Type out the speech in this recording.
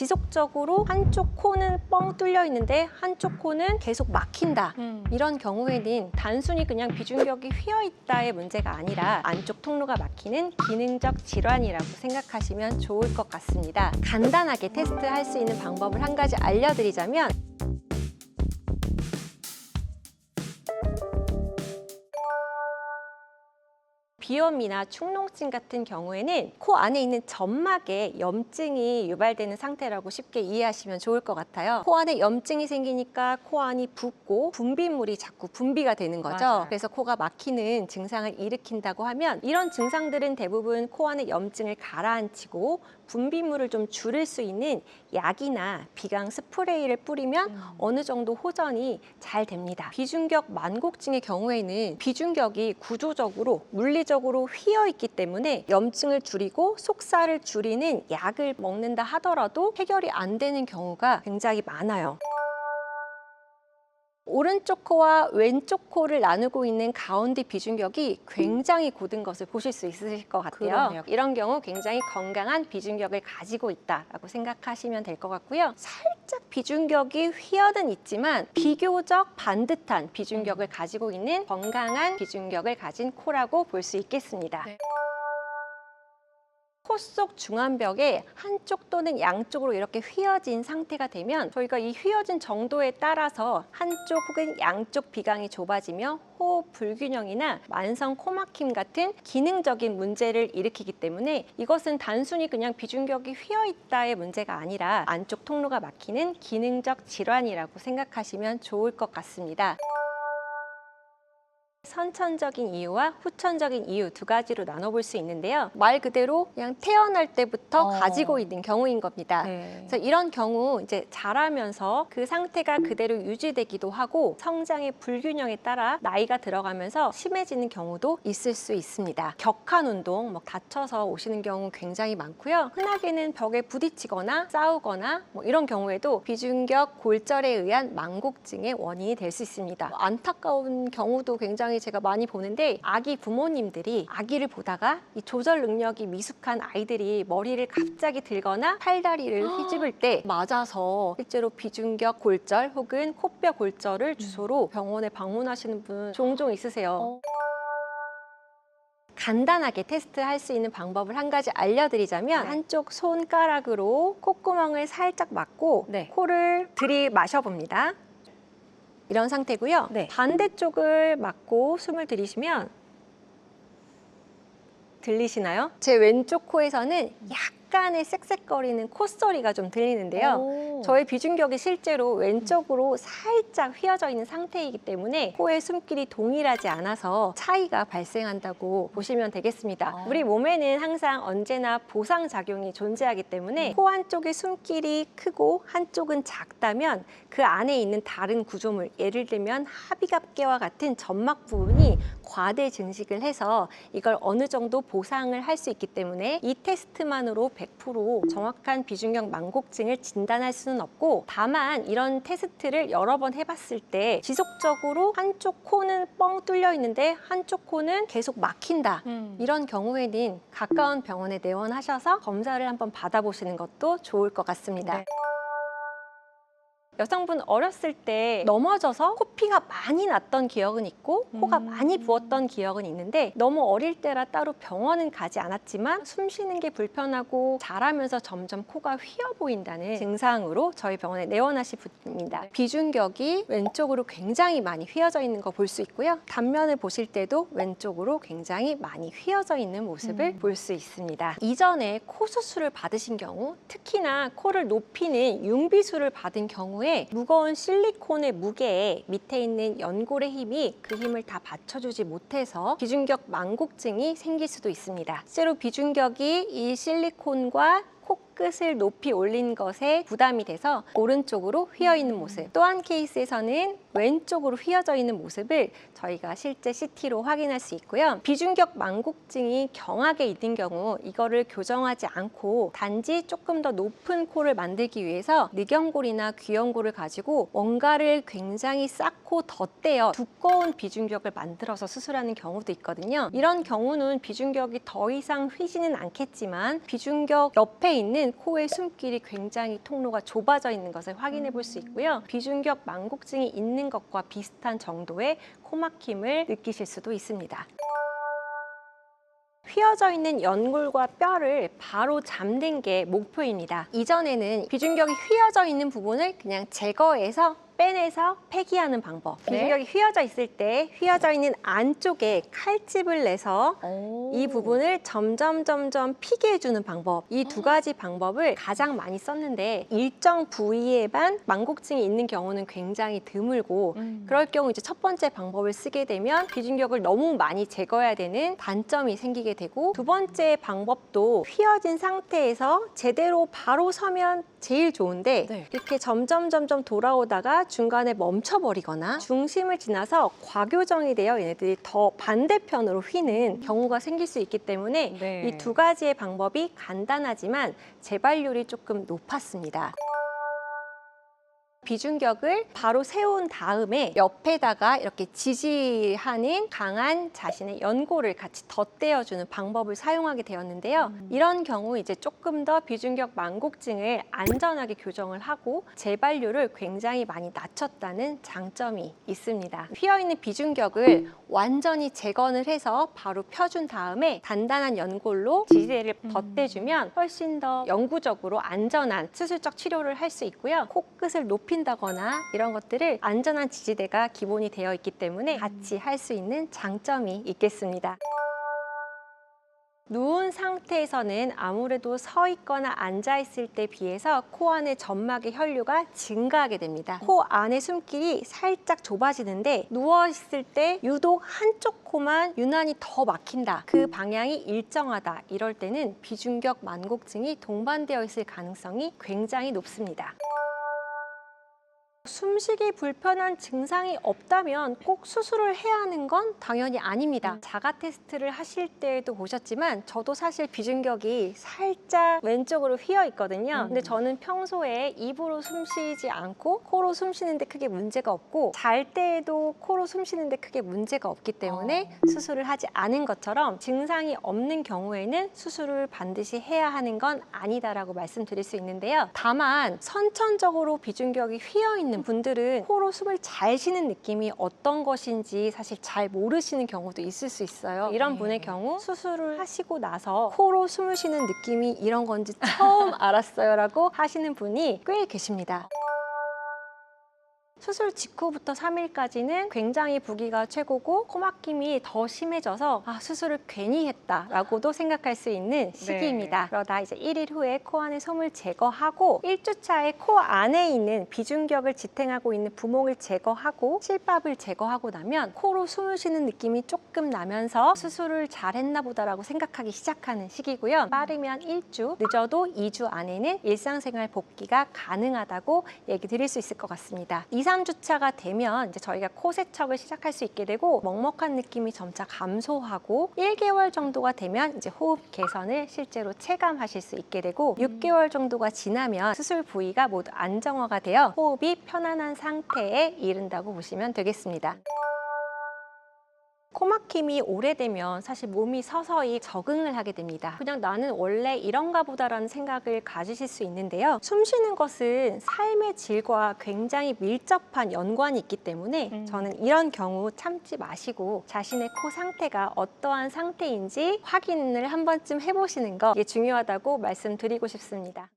지속적으로 한쪽 코는 뻥 뚫려 있는데 한쪽 코는 계속 막힌다. 이런 경우에는 단순히 그냥 비중격이 휘어 있다의 문제가 아니라 안쪽 통로가 막히는 기능적 질환이라고 생각하시면 좋을 것 같습니다. 간단하게 테스트할 수 있는 방법을 한 가지 알려드리자면, 비염이나 축농증 같은 경우에는 코 안에 있는 점막에 염증이 유발되는 상태라고 쉽게 이해하시면 좋을 것 같아요. 코 안에 염증이 생기니까 코 안이 붓고 분비물이 자꾸 분비가 되는 거죠. 맞아요. 그래서 코가 막히는 증상을 일으킨다고 하면, 이런 증상들은 대부분 코 안에 염증을 가라앉히고 분비물을 좀 줄일 수 있는 약이나 비강 스프레이를 뿌리면 어느 정도 호전이 잘 됩니다. 비중격 만곡증의 경우에는 비중격이 구조적으로 물리적으로 휘어 있기 때문에 염증을 줄이고 속살을 줄이는 약을 먹는다 하더라도 해결이 안 되는 경우가 굉장히 많아요. 오른쪽 코와 왼쪽 코를 나누고 있는 가운데 비중격이 굉장히 곧은 것을 보실 수 있으실 것 같아요. 그러네요. 이런 경우 굉장히 건강한 비중격을 가지고 있다라고 생각하시면 될 것 같고요. 살짝 비중격이 휘어는 있지만 비교적 반듯한 비중격을 가지고 있는 건강한 비중격을 가진 코라고 볼 수 있겠습니다. 네. 코 속 중안벽에 한쪽 또는 양쪽으로 이렇게 휘어진 상태가 되면, 저희가 이 휘어진 정도에 따라서 한쪽 혹은 양쪽 비강이 좁아지며 호흡 불균형이나 만성 코막힘 같은 기능적인 문제를 일으키기 때문에, 이것은 단순히 그냥 비중격이 휘어 있다의 문제가 아니라 안쪽 통로가 막히는 기능적 질환이라고 생각하시면 좋을 것 같습니다. 선천적인 이유와 후천적인 이유 두 가지로 나눠볼 수 있는데요. 말 그대로 그냥 태어날 때부터 가지고 있는 경우인 겁니다. 네. 그래서 이런 경우 이제 자라면서 그 상태가 그대로 유지되기도 하고, 성장의 불균형에 따라 나이가 들어가면서 심해지는 경우도 있을 수 있습니다. 격한 운동, 다쳐서 오시는 경우 굉장히 많고요. 흔하게는 벽에 부딪히거나 싸우거나 이런 경우에도 비중격 골절에 의한 만곡증의 원인이 될 수 있습니다. 안타까운 경우도 굉장히 제가 많이 보는데, 아기 부모님들이 아기를 보다가 이 조절 능력이 미숙한 아이들이 머리를 갑자기 들거나 팔다리를 휘집을 때 맞아서 실제로 비중격 골절 혹은 코뼈 골절을 주소로 병원에 방문하시는 분 종종 있으세요. 간단하게 테스트할 수 있는 방법을 한 가지 알려드리자면, 한쪽 손가락으로 콧구멍을 살짝 막고 코를 들이마셔 봅니다. 이런 상태고요. 반대쪽을 막고 숨을 들이쉬면, 들리시나요? 제 왼쪽 코에서는 약간의 쌕쌕거리는 콧소리가 좀 들리는데요. 저의 비중격이 실제로 왼쪽으로 살짝 휘어져 있는 상태이기 때문에 코의 숨길이 동일하지 않아서 차이가 발생한다고 보시면 되겠습니다. 우리 몸에는 항상 언제나 보상작용이 존재하기 때문에 코 한쪽의 숨길이 크고 한쪽은 작다면 그 안에 있는 다른 구조물, 예를 들면 하비갑계와 같은 점막 부분이 과대 증식을 해서 이걸 어느 정도 보상을 할 수 있기 때문에 이 테스트만으로 100% 정확한 비중격 만곡증을 진단할 수는 없고, 다만 이런 테스트를 여러 번 해봤을 때 지속적으로 한쪽 코는 뻥 뚫려 있는데 한쪽 코는 계속 막힌다. 이런 경우에는 가까운 병원에 내원하셔서 검사를 한번 받아보시는 것도 좋을 것 같습니다. 여성분 어렸을 때 넘어져서 코피가 많이 났던 기억은 있고 코가 많이 부었던 기억은 있는데, 너무 어릴 때라 따로 병원은 가지 않았지만 숨 쉬는 게 불편하고 자라면서 점점 코가 휘어 보인다는 증상으로 저희 병원에 내원하신 분입니다. 비중격이 왼쪽으로 굉장히 많이 휘어져 있는 거 볼 수 있고요. 단면을 보실 때도 왼쪽으로 굉장히 많이 휘어져 있는 모습을 볼 수 있습니다. 이전에 코 수술을 받으신 경우, 특히나 코를 높이는 융비술을 받은 경우에 무거운 실리콘의 무게에 밑에 있는 연골의 힘이 그 힘을 다 받쳐주지 못해서 비중격 만곡증이 생길 수도 있습니다. 실제로 비중격이 이 실리콘과 코끝을 높이 올린 것에 부담이 돼서 오른쪽으로 휘어 있는 모습, 또 한 케이스에서는 왼쪽으로 휘어져 있는 모습을 저희가 실제 CT로 확인할 수 있고요. 비중격 만곡증이 경하게 있는 경우 이거를 교정하지 않고 단지 조금 더 높은 코를 만들기 위해서 늑연골이나 귀연골을 가지고 뭔가를 굉장히 쌓고 덧대어 두꺼운 비중격을 만들어서 수술하는 경우도 있거든요. 이런 경우는 비중격이 더 이상 휘지는 않겠지만 비중격 옆에 옆에 있는 코의 숨길이 굉장히 통로가 좁아져 있는 것을 확인해 볼 수 있고요. 비중격 만곡증이 있는 것과 비슷한 정도의 코막힘을 느끼실 수도 있습니다. 휘어져 있는 연골과 뼈를 바로 잠든 게 목표입니다. 이전에는 비중격이 휘어져 있는 부분을 그냥 제거해서 빼내서 폐기하는 방법. 비중격이 휘어져 있을 때 휘어져 있는 안쪽에 칼집을 내서 이 부분을 점점 피게 해주는 방법. 이 두 가지 방법을 가장 많이 썼는데 일정 부위에만 만곡증이 있는 경우는 굉장히 드물고 그럴 경우 이제 첫 번째 방법을 쓰게 되면 비중격을 너무 많이 제거해야 되는 단점이 생기게 되고 두 번째 방법도 휘어진 상태에서 제대로 바로 서면 제일 좋은데 이렇게 점점 돌아오다가 중간에 멈춰버리거나 중심을 지나서 과교정이 되어 얘네들이 더 반대편으로 휘는 경우가 생길 수 있기 때문에 이 두 가지의 방법이 간단하지만 재발률이 조금 높았습니다. 비중격을 바로 세운 다음에 옆에다가 이렇게 지지하는 강한 자신의 연골을 같이 덧대어주는 방법을 사용하게 되었는데요. 이런 경우 이제 조금 더 비중격 만곡증을 안전하게 교정을 하고 재발률을 굉장히 많이 낮췄다는 장점이 있습니다. 휘어있는 비중격을 완전히 재건을 해서 바로 펴준 다음에 단단한 연골로 지지대를 덧대주면 훨씬 더 영구적으로 안전한 수술적 치료를 할 수 있고요. 코끝을 높인다거나 이런 것들을 안전한 지지대가 기본이 되어 있기 때문에 같이 할 수 있는 장점이 있겠습니다. 누운 상태에서는 아무래도 서 있거나 앉아 있을 때 비해서 코 안의 점막의 혈류가 증가하게 됩니다. 코 안의 숨길이 살짝 좁아지는데 누워 있을 때 유독 한쪽 코만 유난히 더 막힌다. 그 방향이 일정하다. 이럴 때는 비중격 만곡증이 동반되어 있을 가능성이 굉장히 높습니다. 숨쉬기 불편한 증상이 없다면 꼭 수술을 해야 하는 건 당연히 아닙니다. 자가 테스트를 하실 때에도 보셨지만 저도 사실 비중격이 살짝 왼쪽으로 휘어 있거든요. 근데 저는 평소에 입으로 숨 쉬지 않고 코로 숨 쉬는데 크게 문제가 없고 잘 때에도 코로 숨 쉬는데 크게 문제가 없기 때문에 수술을 하지 않은 것처럼 증상이 없는 경우에는 수술을 반드시 해야 하는 건 아니다라고 말씀드릴 수 있는데요. 다만 선천적으로 비중격이 휘어 있는 분들은 코로 숨을 잘 쉬는 느낌이 어떤 것인지 사실 잘 모르시는 경우도 있을 수 있어요. 이런 분의 경우 수술을 하시고 나서 코로 숨을 쉬는 느낌이 이런 건지 처음 알았어요 라고 하시는 분이 꽤 계십니다. 수술 직후부터 3일까지는 굉장히 부기가 최고고 코막힘이 더 심해져서 수술을 괜히 했다라고도 생각할 수 있는 시기입니다. 그러다 이제 1일 후에 코 안의 솜을 제거하고 1주차에 코 안에 있는 비중격을 지탱하고 있는 부몽을 제거하고 실밥을 제거하고 나면 코로 숨을 쉬는 느낌이 조금 나면서 수술을 잘했나 보다라고 생각하기 시작하는 시기고요. 빠르면 1주, 늦어도 2주 안에는 일상생활 복귀가 가능하다고 얘기 드릴 수 있을 것 같습니다. 3주차가 되면 이제 저희가 코 세척을 시작할 수 있게 되고 먹먹한 느낌이 점차 감소하고 1개월 정도가 되면 이제 호흡 개선을 실제로 체감하실 수 있게 되고 6개월 정도가 지나면 수술 부위가 모두 안정화가 되어 호흡이 편안한 상태에 이른다고 보시면 되겠습니다. 코막힘이 오래되면 사실 몸이 서서히 적응을 하게 됩니다. 그냥 나는 원래 이런가 보다라는 생각을 가지실 수 있는데요. 숨 쉬는 것은 삶의 질과 굉장히 밀접한 연관이 있기 때문에 저는 이런 경우 참지 마시고 자신의 코 상태가 어떠한 상태인지 확인을 한 번쯤 해보시는 거 중요하다고 말씀드리고 싶습니다.